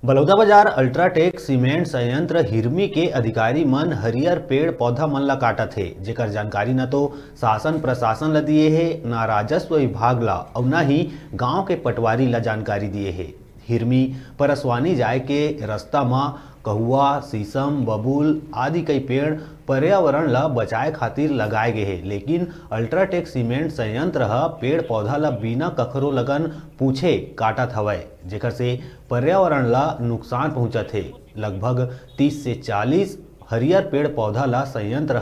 Balodabazar UltraTech cement संयंत्र हिरमी के अधिकारी मन हरियर पेड़ पौधा मन ला काटत हे, जेकर जानकारी न तो शासन प्रशासन ला दिए हे, न राजस्व विभाग ला और न ही गांव के पटवारी ला जानकारी दिए हे। हिरमी परसवानी जाए के रास्ता में कहुआ, शीशम, बबूल आदि कई पेड़ पर्यावरण ला बचाए खातिर लगाए गए हे, लेकिन अल्ट्राटेक सीमेंट संयंत्र पेड़ पौधा ला बिना कखरो लगन पूछे काटत हवय, जेकर से पर्यावरण ला नुकसान पहुंचत हे। लगभग 30 से 40 हरियर पेड़ पौधा ला संयंत्र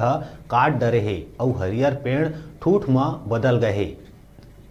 काट डरे हे और हरियर पेड़ ठूठ में बदल गए हे।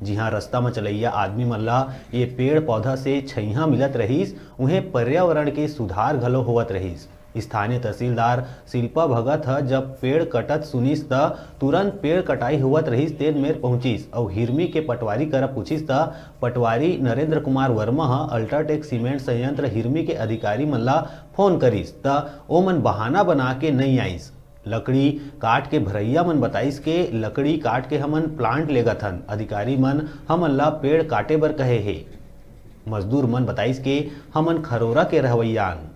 जिहाँ रास्ता में चलैया आदमी मन ला ये पेड़ पौधा से छइहा मिलत रहीस, उन्हें पर्यावरण के सुधार घलो होवत रहीस। स्थानीय तहसीलदार शिल्पा भगत जब पेड़ कटत सुनिस त तुरंत पेड़ कटाई होवत रहीस तेन मेर पहुंचिस और हिरमी के पटवारी करा पूछिस त पटवारी नरेंद्र कुमार वर्मा अल्ट्राटेक सीमेंट संयंत्र हिरमी के अधिकारी मन ला फोन करिस त ओमन बहाना बना के नहीं आइस। लकड़ी काट के भरैया मन बताइस के लकड़ी काट के हमन प्लांट लेगत हन, अधिकारी मन हमन ला पेड़ काटे बर कहे हे। मजदूर मन बताइस के हमन खरोरा के रहवैयान।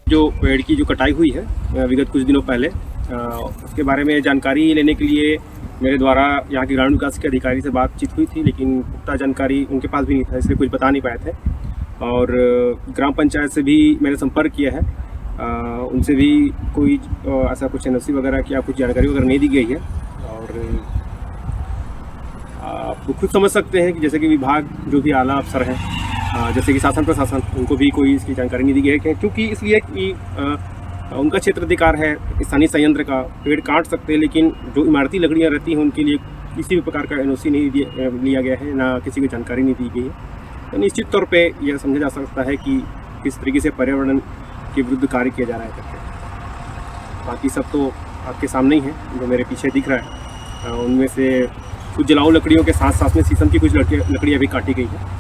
जो पेड़ की जो कटाई हुई है विगत कुछ दिनों पहले, उसके बारे में जानकारी लेने के लिए मेरे द्वारा यहाँ के ग्रामीण विकास के अधिकारी से बातचीत हुई थी, लेकिन पुख्ता जानकारी उनके पास भी नहीं था, इसलिए कुछ बता नहीं पाए थे। और ग्राम पंचायत से भी मैंने संपर्क किया है, उनसे भी कोई ऐसा कुछ एनओसी वगैरह की कुछ जानकारी वगैरह नहीं दी गई है। और आप खुद समझ सकते हैं कि जैसे कि विभाग जो भी आला अफसर हैं, जैसे कि शासन प्रशासन, उनको भी कोई इसकी जानकारी नहीं दी गई है, क्योंकि इसलिए कि उनका क्षेत्र अधिकार है स्थानीय संयंत्र का, पेड़ काट सकते हैं, लेकिन जो इमारती लकड़ियां रहती हैं उनके लिए किसी भी प्रकार का एनओसी नहीं लिया गया है, ना किसी को जानकारी नहीं दी गई है। तो निश्चित तौर पे यह समझा जा सकता है कि किस तरीके से पर्यावरण के विरुद्ध कार्य किया जा रहा है करके। बाकी सब तो आपके सामने ही है, जो मेरे पीछे दिख रहा है उनमें से कुछ जलाऊ लकड़ियों के साथ साथ में शीशम की कुछ लकड़ियाँ भी काटी गई है।